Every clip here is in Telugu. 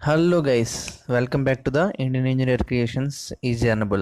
Hello guys, welcome back to the Indian engineer creations easy earnable.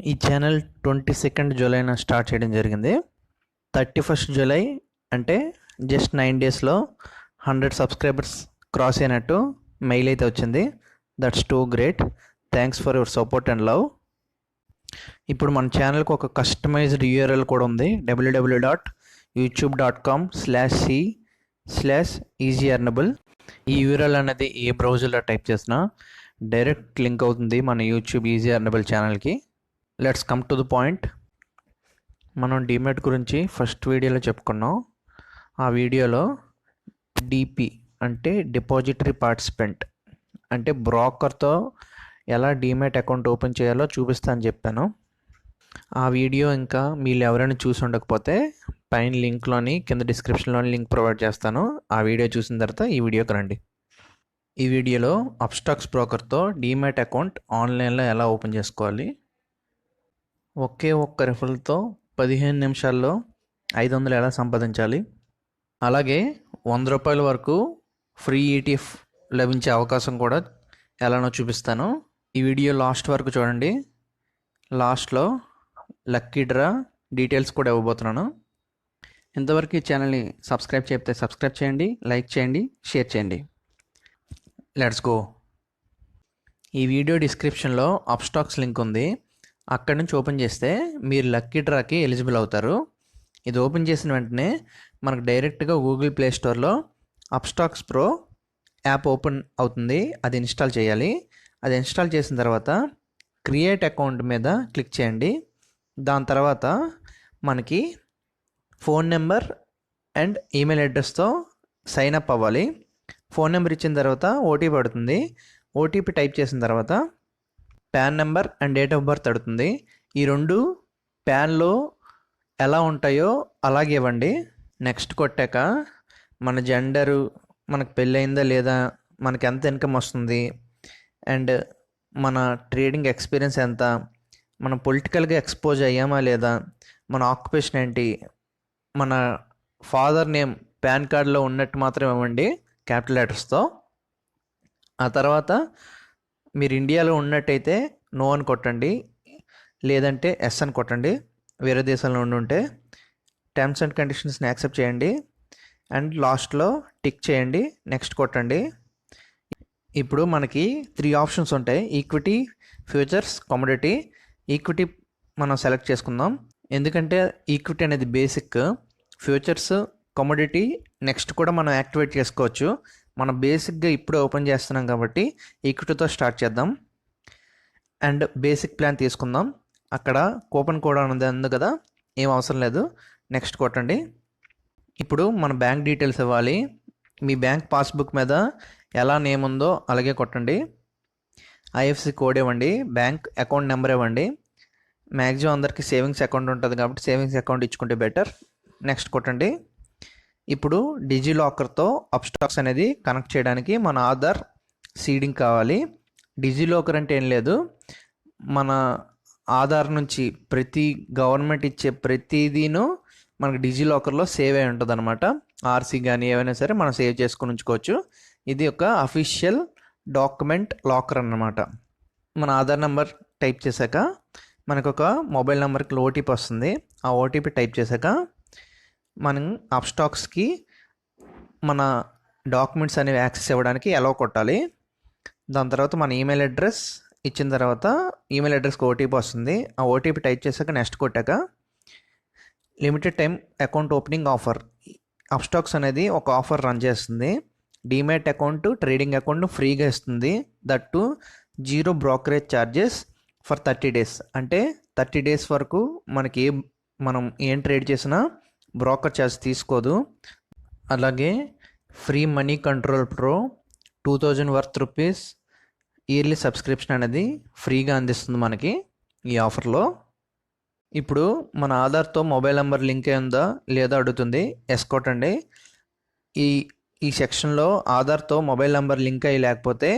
ఈ ఛానల్ 22 జూలైన స్టార్ట్ చేయడం జరిగింది. 31 జూలై అంటే జస్ట్ 9 డేస్లో 100 సబ్స్క్రైబర్స్ క్రాస్ అయినట్టు మెయిల్ అయితే వచ్చింది. That's two great. Thanks for your support and love. ఇప్పుడు మన ఛానల్కి ఒక కస్టమైజ్డ్ యూఆర్ఎల్ కూడా ఉంది, www.youtube.com/c/easyearnable. ఈ యూఆర్ఎల్ అనేది ఏ బ్రౌజర్లో టైప్ చేసినా డైరెక్ట్ లింక్ అవుతుంది మన యూట్యూబ్ ఈజీ అర్నబుల్ ఛానల్కి. Let's come to the point. మనం డీమ్యాట్ గురించి ఫస్ట్ వీడియోలో చెప్పుకున్నాం. ఆ వీడియోలో డిపి అంటే డిపాజిటరీ పార్టిసిపెంట్ అంటే బ్రోకర్తో ఎలా డీమ్యాట్ అకౌంట్ ఓపెన్ చేయాలో చూపిస్తా అని చెప్పాను. ఆ వీడియో ఇంకా మీరు ఎవరైనా చూసి ఉండకపోతే పైన లింక్లోని కింద డిస్క్రిప్షన్లోని లింక్ ప్రొవైడ్ చేస్తాను. ఆ వీడియో చూసిన తర్వాత ఈ వీడియోకి రండి. ఈ వీడియోలో అప్స్టాక్స్ బ్రోకర్తో డీమ్యాట్ అకౌంట్ ఆన్లైన్లో ఎలా ఓపెన్ చేసుకోవాలి, ఒకే ఒక్క రెఫరల్తో 15 నిమిషాల్లో 500 ఎలా సంపాదించాలి, అలాగే ₹100 వరకు ఫ్రీ ETF లభించే అవకాశం కూడా ఎలానో చూపిస్తాను. ఈ వీడియో లాస్ట్ వరకు చూడండి. లాస్ట్లో లక్కీ డ్రా డీటెయిల్స్ కూడా ఇవ్వబోతున్నాను. ఇంతవరకు ఈ ఛానల్ని సబ్స్క్రైబ్ చేయకపోతే సబ్స్క్రైబ్ చేయండి, లైక్ చేయండి, షేర్ చేయండి. Let's go. ఈ వీడియో డిస్క్రిప్షన్లో అప్స్టాక్స్ లింక్ ఉంది. అక్కడి నుంచి ఓపెన్ చేస్తే మీరు లక్కీ డ్రాకి ఎలిజిబుల్ అవుతారు. ఇది ఓపెన్ చేసిన వెంటనే మనకు డైరెక్ట్గా గూగుల్ ప్లే స్టోర్లో అప్స్టాక్స్ ప్రో యాప్ ఓపెన్ అవుతుంది. అది ఇన్స్టాల్ చేయాలి. అది ఇన్స్టాల్ చేసిన తర్వాత క్రియేట్ అకౌంట్ మీద క్లిక్ చేయండి. దాని తర్వాత మనకి ఫోన్ నెంబర్ అండ్ ఈమెయిల్ అడ్రస్తో సైన్ అప్ అవ్వాలి. ఫోన్ నెంబర్ ఇచ్చిన తర్వాత ఓటీపీ అడుగుతుంది. ఓటీపీ టైప్ చేసిన తర్వాత PAN number and date of birth అడుగుతుంది. ఈ రెండు పాన్లో ఎలా ఉంటాయో అలాగే ఇవ్వండి. నెక్స్ట్ కొట్టాక మన జెండరు, మనకు పెళ్ళయిందా లేదా, మనకి ఎంత ఇన్కమ్ వస్తుంది, అండ్ మన ట్రేడింగ్ ఎక్స్పీరియన్స్ ఎంత, మనం పొలిటికల్గా ఎక్స్పోజ్ అయ్యామా లేదా, మన ఆక్యుపేషన్ ఏంటి, మన ఫాదర్ నేమ్ పాన్ కార్డులో ఉన్నట్టు మాత్రం ఇవ్వండి క్యాపిటల్ లెటర్స్తో. ఆ తర్వాత మీరు ఇండియాలో ఉన్నట్టయితే నో అని కొట్టండి, లేదంటే ఎస్ అని కొట్టండి. వేరే దేశంలో ఉంటే టర్మ్స్ అండ్ కండిషన్స్ని యాక్సెప్ట్ చేయండి అండ్ లాస్ట్లో టిక్ చేయండి, నెక్స్ట్ కొట్టండి. ఇప్పుడు మనకి 3 ఆప్షన్స్ ఉంటాయి: ఈక్విటీ, ఫ్యూచర్స్, కమోడిటీ. ఈక్విటీ మనం సెలెక్ట్ చేసుకుందాం, ఎందుకంటే ఈక్విటీ అనేది బేసిక్. ఫ్యూచర్స్, కమోడిటీ నెక్స్ట్ కూడా మనం యాక్టివేట్ చేసుకోవచ్చు. మనం బేసిక్గా ఇప్పుడే ఓపెన్ చేస్తున్నాం కాబట్టి ఈక్విటీతో స్టార్ట్ చేద్దాం అండ్ బేసిక్ ప్లాన్ తీసుకుందాం. అక్కడ కూపన్ కోడ్ అనేది ఉంది కదా, ఏం అవసరం లేదు, నెక్స్ట్ కొట్టండి. ఇప్పుడు మన బ్యాంక్ డీటెయిల్స్ ఇవ్వాలి. మీ బ్యాంక్ పాస్బుక్ మీద ఎలా నేమ్ ఉందో అలాగే కొట్టండి. ఐఎఫ్సి కోడ్ ఇవ్వండి, బ్యాంక్ అకౌంట్ నెంబర్ ఇవ్వండి. మ్యాక్సిమం అందరికీ సేవింగ్స్ అకౌంట్ ఉంటుంది కాబట్టి సేవింగ్స్ అకౌంట్ ఇచ్చుకుంటే బెటర్. నెక్స్ట్ కొట్టండి. ఇప్పుడు డిజిలాకర్తో అప్స్టాక్స్ అనేది కనెక్ట్ చేయడానికి మన ఆధార్ సీడింగ్ కావాలి. డిజిలాకర్ అంటే ఏం లేదు, మన ఆధార్ నుంచి ప్రతి గవర్నమెంట్ ఇచ్చే ప్రతిదీను మనకు డిజిలాకర్లో సేవ్ అయి ఉంటుంది అనమాట. ఆర్సీ కానీ ఏవైనా సరే మనం సేవ్ చేసుకుని ఉంచుకోవచ్చు. ఇది ఒక అఫీషియల్ డాక్యుమెంట్ లాకర్ అన్నమాట. మన ఆధార్ నెంబర్ టైప్ చేశాక మనకు ఒక మొబైల్ నెంబర్కి ఓటీపీ వస్తుంది. ఆ ఓటీపీ టైప్ చేశాక మనం అప్స్టాక్స్కి మన డాక్యుమెంట్స్ అనేవి యాక్సెస్ ఇవ్వడానికి ఎలా కొట్టాలి. దాని తర్వాత మన ఈమెయిల్ అడ్రస్ ఇచ్చిన తర్వాత ఈమెయిల్ అడ్రస్కి ఓటీపీ వస్తుంది. ఆ ఓటీపీ టైప్ చేశాక నెక్స్ట్ కొట్టాక limited time account opening offer. Upstox అనేది ఒక ఆఫర్ రన్ చేస్తుంది. డీమ్యాట్ అకౌంట్, ట్రేడింగ్ అకౌంట్ ఫ్రీగా ఇస్తుంది. That 0 brokerage charges for 30 days. అంటే 30 days వరకు మనకి మనం ఏం ట్రేడ్ చేసినా బ్రోకర్ ఛార్జ్ తీసుకోదు. అలాగే free money control pro 2000 worth rupees yearly subscription అనేది ఫ్రీగా అందిస్తుంది మనకి ఈ ఆఫర్లో. ఇప్పుడు మన ఆధార్తో మొబైల్ నెంబర్ లింక్ అయిందా లేదా అడుగుతుంది, ఎస్ కొట్టండి. ఈ సెక్షన్లో ఆధార్తో మొబైల్ నెంబర్ లింక్ అయ్యి లేకపోతే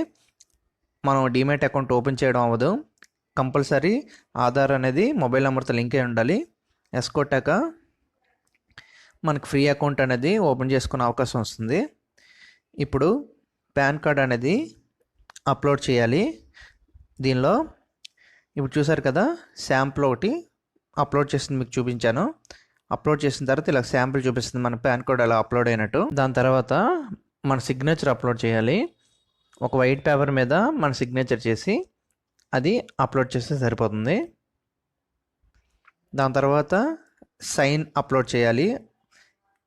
మనం డీమ్యాట్ అకౌంట్ ఓపెన్ చేయడం అవ్వదు. కంపల్సరీ ఆధార్ అనేది మొబైల్ నెంబర్తో లింక్ అయి ఉండాలి. ఎస్ కొట్టాక మనకు ఫ్రీ అకౌంట్ అనేది ఓపెన్ చేసుకునే అవకాశం వస్తుంది. ఇప్పుడు పాన్ కార్డ్ అనేది అప్లోడ్ చేయాలి. దీనిలో ఇప్పుడు చూసారు కదా, శాంపుల్ ఒకటి అప్లోడ్ చేసింది మీకు చూపించాను. అప్లోడ్ చేసిన తర్వాత ఇలా శాంపుల్ చూపిస్తుంది మన పాన్ కోడ్ అలా అప్లోడ్ అయినట్టు. దాని తర్వాత మన సిగ్నేచర్ అప్లోడ్ చేయాలి. ఒక వైట్ పేపర్ మీద మన సిగ్నేచర్ చేసి అది అప్లోడ్ చేస్తే సరిపోతుంది. దాని తర్వాత సైన్ అప్లోడ్ చేయాలి.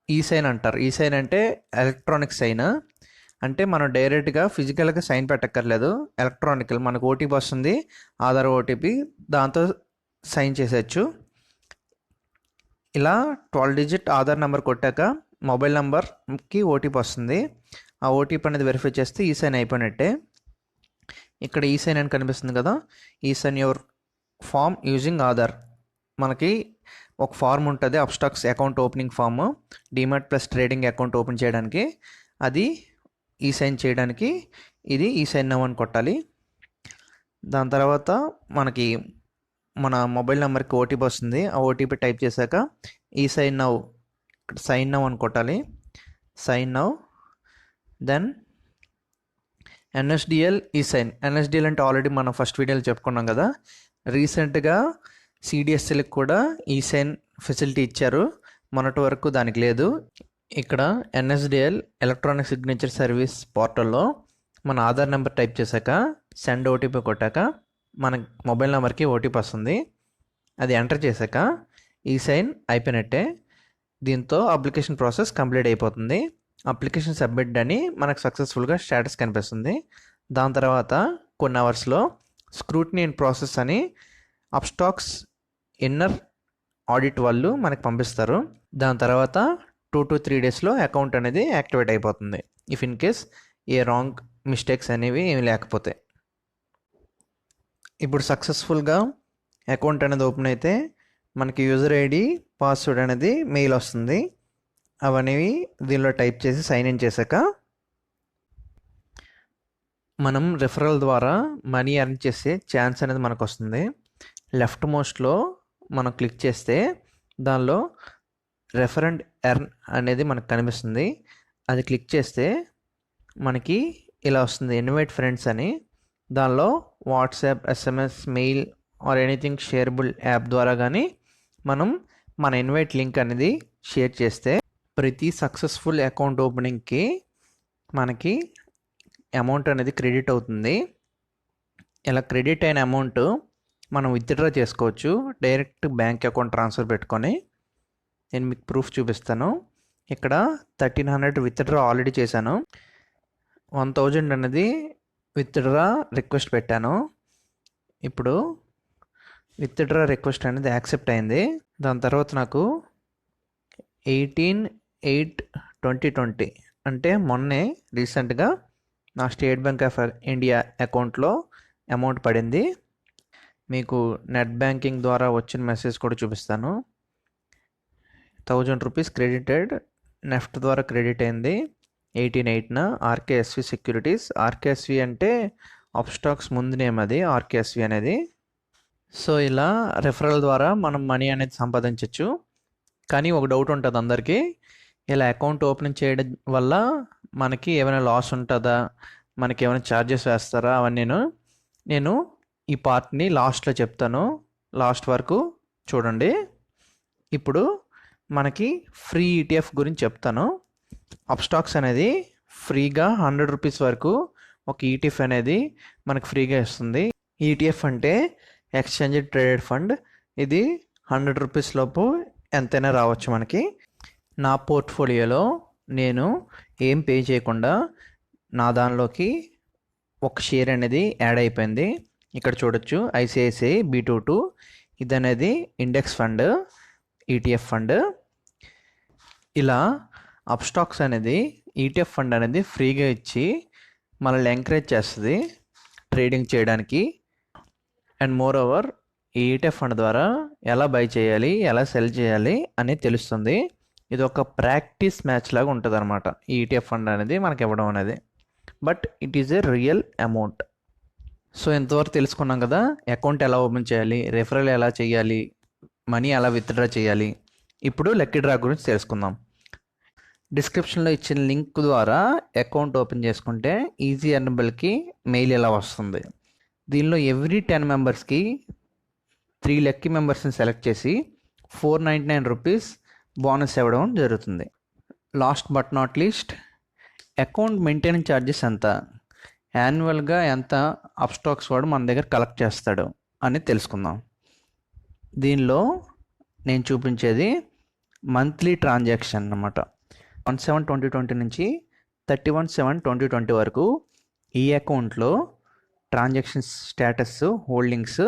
ఈ సైన్ అంటారు. ఈ సైన్ అంటే ఎలక్ట్రానిక్ సైన్. అంటే మనం డైరెక్ట్గా ఫిజికల్గా సైన్ పెట్టక్కర్లేదు, ఎలక్ట్రానికల్. మనకు ఓటీపీ వస్తుంది, ఆధార్ ఓటీపీ, దాంతో సైన్ చేసేయచ్చు. ఇలా 12 డిజిట్ ఆధార్ నెంబర్ కొట్టాక మొబైల్ నెంబర్కి ఓటీపీ వస్తుంది. ఆ ఓటీపీ అనేది వెరిఫై చేస్తే ఈ సైన్ అయిపోయినట్టే. ఇక్కడ ఈ సైన్ అని కనిపిస్తుంది కదా, e sign your form using Aadhaar. మనకి ఒక ఫార్మ్ ఉంటుంది, Upstox account opening form, demat plus trading account open చేయడానికి. అది ఈ సైన్ చేయడానికి ఇది ఈ సైన్ నౌ అని కొట్టాలి. దాని తర్వాత మనకి మన మొబైల్ నెంబర్కి ఓటీపీ వస్తుంది. ఆ ఓటీపీ టైప్ చేశాక ఈ సైన్ నౌ అని కొట్టాలి. Sign now. Then NSDL e sign. NSDL అంటే ఆల్రెడీ మనం ఫస్ట్ వీడియోలో చెప్పుకున్నాం కదా. రీసెంట్గా సిడిఎస్ఎల్కి కూడా ఈ సైన్ ఫెసిలిటీ ఇచ్చారు, మొన్నటి వరకు దానికి లేదు. ఇక్కడ ఎన్ఎస్డిఎల్ ఎలక్ట్రానిక్ సిగ్నేచర్ సర్వీస్ పోర్టల్లో మన ఆధార్ నెంబర్ టైప్ చేశాక సెండ్ ఓటీపీ కొట్టాక మన మొబైల్ నెంబర్కి ఓటీపీ వస్తుంది. అది ఎంటర్ చేశాక ఈ సైన్ అయిపోయినట్టే. దీంతో అప్లికేషన్ ప్రాసెస్ కంప్లీట్ అయిపోతుంది. అప్లికేషన్ సబ్మిట్ అని మనకు సక్సెస్ఫుల్గా స్టేటస్ కనిపిస్తుంది. దాని తర్వాత కొన్ని అవర్స్లో స్క్రూటినీ ఇన్ ప్రాసెస్ అని అప్స్టాక్స్ ఇన్నర్ ఆడిట్ వాళ్ళు మనకు పంపిస్తారు. దాని తర్వాత 2 to 3 డేస్లో అకౌంట్ అనేది యాక్టివేట్ అయిపోతుంది, if in case A wrong mistakes అనేవి ఏమి లేకపోతే. ఇప్పుడు సక్సెస్ఫుల్గా అకౌంట్ అనేది ఓపెన్ అయితే మనకి యూజర్ ఐడి, పాస్వర్డ్ అనేది మెయిల్ వస్తుంది. అవనేవి దీనిలో టైప్ చేసి సైన్ ఇన్ చేశాక మనం రెఫరల్ ద్వారా మనీ ఎర్న్ చేసే ఛాన్స్ అనేది మనకు వస్తుంది. లెఫ్ట్ మోస్ట్లో మనం క్లిక్ చేస్తే దానిలో రెఫర్ అండ్ ఎర్న్ అనేది మనకు కనిపిస్తుంది. అది క్లిక్ చేస్తే మనకి ఇలా వస్తుంది, ఇన్వైట్ ఫ్రెండ్స్ అని. దానిలో WhatsApp, SMS, male or anything shareable app ద్వారా కానీ మనం మన ఇన్వైట్ లింక్ అనేది షేర్ చేస్తే ప్రతి సక్సెస్ఫుల్ అకౌంట్ ఓపెనింగ్కి మనకి అమౌంట్ అనేది క్రెడిట్ అవుతుంది. ఇలా క్రెడిట్ అయిన అమౌంట్ మనం విత్డ్రా చేసుకోవచ్చు, డైరెక్ట్ బ్యాంక్ అకౌంట్ ట్రాన్స్ఫర్ పెట్టుకొని. నేను మీకు ప్రూఫ్ చూపిస్తాను. ఇక్కడ 1300 విత్డ్రా ఆల్రెడీ చేశాను. 1000 అనేది విత్డ్రా రిక్వెస్ట్ పెట్టాను. ఇప్పుడు విత్డ్రా రిక్వెస్ట్ అనేది యాక్సెప్ట్ అయింది. దాని తర్వాత నాకు 18/8/2020 అంటే మొన్నే రీసెంట్గా నా స్టేట్ బ్యాంక్ ఆఫ్ ఇండియా అకౌంట్లో అమౌంట్ పడింది. మీకు నెట్ బ్యాంకింగ్ ద్వారా వచ్చిన మెసేజ్ కూడా చూపిస్తాను. 1000 రూపీస్ క్రెడిటెడ్, నెఫ్ట్ ద్వారా క్రెడిట్ అయింది 18/8న. RKSV securities. ఆర్కేఎస్వి అంటే అప్స్టాక్స్ ముందు నేమ్, అది ఆర్కేఎస్వి అనేది. సో ఇలా రెఫరల్ ద్వారా మనం మనీ అనేది సంపాదించవచ్చు. కానీ ఒక డౌట్ ఉంటుంది అందరికీ, ఇలా అకౌంట్ ఓపెన్ చేయడం వల్ల మనకి ఏమైనా లాస్ ఉంటుందా, మనకి ఏమైనా ఛార్జెస్ వేస్తారా, అవన్నీ నేను ఈ పార్ట్ని లాస్ట్లో చెప్తాను. లాస్ట్ వరకు చూడండి. ఇప్పుడు మనకి ఫ్రీ ఈటీఎఫ్ గురించి చెప్తాను. అప్స్టాక్స్ అనేది ఫ్రీగా 100 రూపీస్ వరకు ఒక ఈటీఎఫ్ అనేది మనకు ఫ్రీగా ఇస్తుంది. ఈటీఎఫ్ అంటే ఎక్స్చేంజ్ ట్రేడెడ్ ఫండ్. ఇది 100 రూపీస్ లోపు ఎంతైనా రావచ్చు మనకి. నా పోర్ట్ఫోలియోలో నేను ఏం పే చేయకుండా నా దానిలోకి ఒక షేర్ అనేది యాడ్ అయిపోయింది. ఇక్కడ చూడొచ్చు, ఐసిఐసిఐ B22. ఇది అనేది ఇండెక్స్ ఫండ్, ఈటీఎఫ్ ఫండ్. ఇలా అప్స్టాక్స్ అనేది ఈటీఎఫ్ ఫండ్ అనేది ఫ్రీగా ఇచ్చి మనల్ని ఎంకరేజ్ చేస్తుంది ట్రేడింగ్ చేయడానికి. అండ్ మోర్ ఓవర్ ఈ ఈటీఎఫ్ ఫండ్ ద్వారా ఎలా బై చేయాలి, ఎలా సెల్ చేయాలి అనేది తెలుస్తుంది. ఇది ఒక ప్రాక్టీస్ మ్యాచ్ లాగా ఉంటుంది అనమాట ఈ ఈటీఎఫ్ ఫండ్ అనేది మనకి ఇవ్వడం అనేది. But it is a real amount. So ఇంతవరకు తెలుసుకున్నాం కదా, అకౌంట్ ఎలా ఓపెన్ చేయాలి, రెఫరల్ ఎలా చేయాలి, మనీ ఎలా విత్డ్రా చేయాలి. ఇప్పుడు లక్కీ డ్రా గురించి తెలుసుకుందాం. డిస్క్రిప్షన్లో ఇచ్చిన లింక్ ద్వారా అకౌంట్ ఓపెన్ చేసుకుంటే ఈజీ ఎర్నబుల్కి మెయిల్ ఇలా వస్తుంది. దీనిలో ఎవ్రీ 10 మెంబర్స్కి 3 లక్కీ మెంబర్స్ని సెలెక్ట్ చేసి ₹499 బోనస్ ఇవ్వడం జరుగుతుంది. Last but not least, account maintenance charges ఎంత, యాన్యువల్గా ఎంత అప్స్టాక్స్ వాడు మన దగ్గర కలెక్ట్ చేస్తాడు అని తెలుసుకుందాం. దీనిలో నేను చూపించేది మంత్లీ ట్రాన్సాక్షన్ అన్నమాట. 1/7/2020 నుంచి 31/7/2020 వరకు ఈ అకౌంట్లో ట్రాన్సాక్షన్ స్టేటస్, హోల్డింగ్స్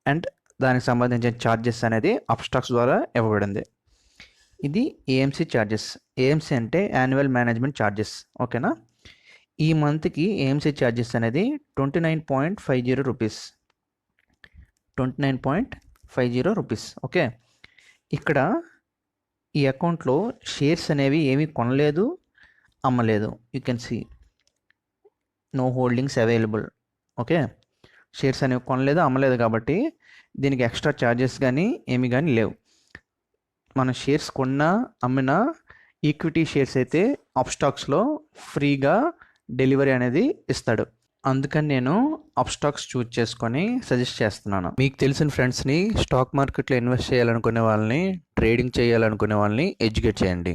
అండ్ దానికి సంబంధించిన ఛార్జెస్ అనేది అప్స్టాక్స్ ద్వారా ఇవ్వబడింది. ఇది ఏఎంసీ ఛార్జెస్. ఏఎంసీ అంటే యాన్యువల్ మేనేజ్మెంట్ ఛార్జెస్. ఓకేనా? ఈ మంత్కి ఏఎంసీ ఛార్జెస్ అనేది ₹29.50. ₹29.50. ఓకే, ఇక్కడ ఈ అకౌంట్లో షేర్స్ అనేవి ఏమీ కొనలేదు, అమ్మలేదు. You can see no holdings available. Okay, shares అనేవి కొనలేదు, అమ్మలేదు కాబట్టి దీనికి ఎక్స్ట్రా ఛార్జెస్ కానీ ఏమి కానీ లేవు. మన షేర్స్ కొన్నా అమ్మినా ఈక్విటీ షేర్స్ అయితే అప్స్టాక్స్లో ఫ్రీగా డెలివరీ అనేది ఇస్తాడు. అందుకని నేను అప్స్టాక్స్ చూజ్ చేసుకొని సజెస్ట్ చేస్తున్నాను. మీకు తెలిసిన ఫ్రెండ్స్ని స్టాక్ మార్కెట్లో ఇన్వెస్ట్ చేయాలనుకునే వాళ్ళని, ట్రేడింగ్ చేయాలనుకునే వాళ్ళని ఎడ్యుకేట్ చేయండి.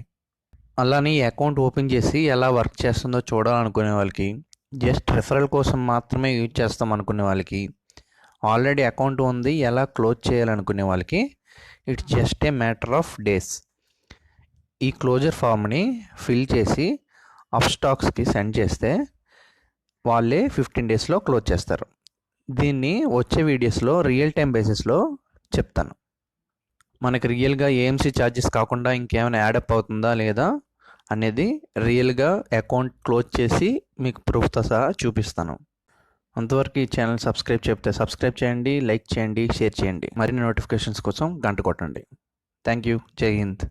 అలానే ఈ అకౌంట్ ఓపెన్ చేసి ఎలా వర్క్ చేస్తుందో చూడాలనుకునే వాళ్ళకి, జస్ట్ రెఫరల్ కోసం మాత్రమే యూజ్ చేస్తాం అనుకునే వాళ్ళకి, ఆల్రెడీ అకౌంట్ ఉంది ఎలా క్లోజ్ చేయాలనుకునే వాళ్ళకి it's just a matter of days. ఈ క్లోజర్ ఫామ్ని ఫిల్ చేసి అప్స్టాక్స్కి సెండ్ చేస్తే వాళ్ళే 15 డేస్లో క్లోజ్ చేస్తారు. దీన్ని వచ్చే వీడియోస్లో రియల్ టైం బేసిస్లో చెప్తాను. మనకి రియల్గా ఏఎంసీ ఛార్జెస్ కాకుండా ఇంకేమైనా యాడప్ అవుతుందా లేదా అనేది రియల్గా అకౌంట్ క్లోజ్ చేసి మీకు ప్రూఫ్తో సహా చూపిస్తాను. అంతవరకు ఈ ఛానల్ సబ్స్క్రైబ్ చేయండి, లైక్ చేయండి, షేర్ చేయండి. మరిన్ని నోటిఫికేషన్స్ కోసం గంట కొట్టండి. Thank you. జై హింద్.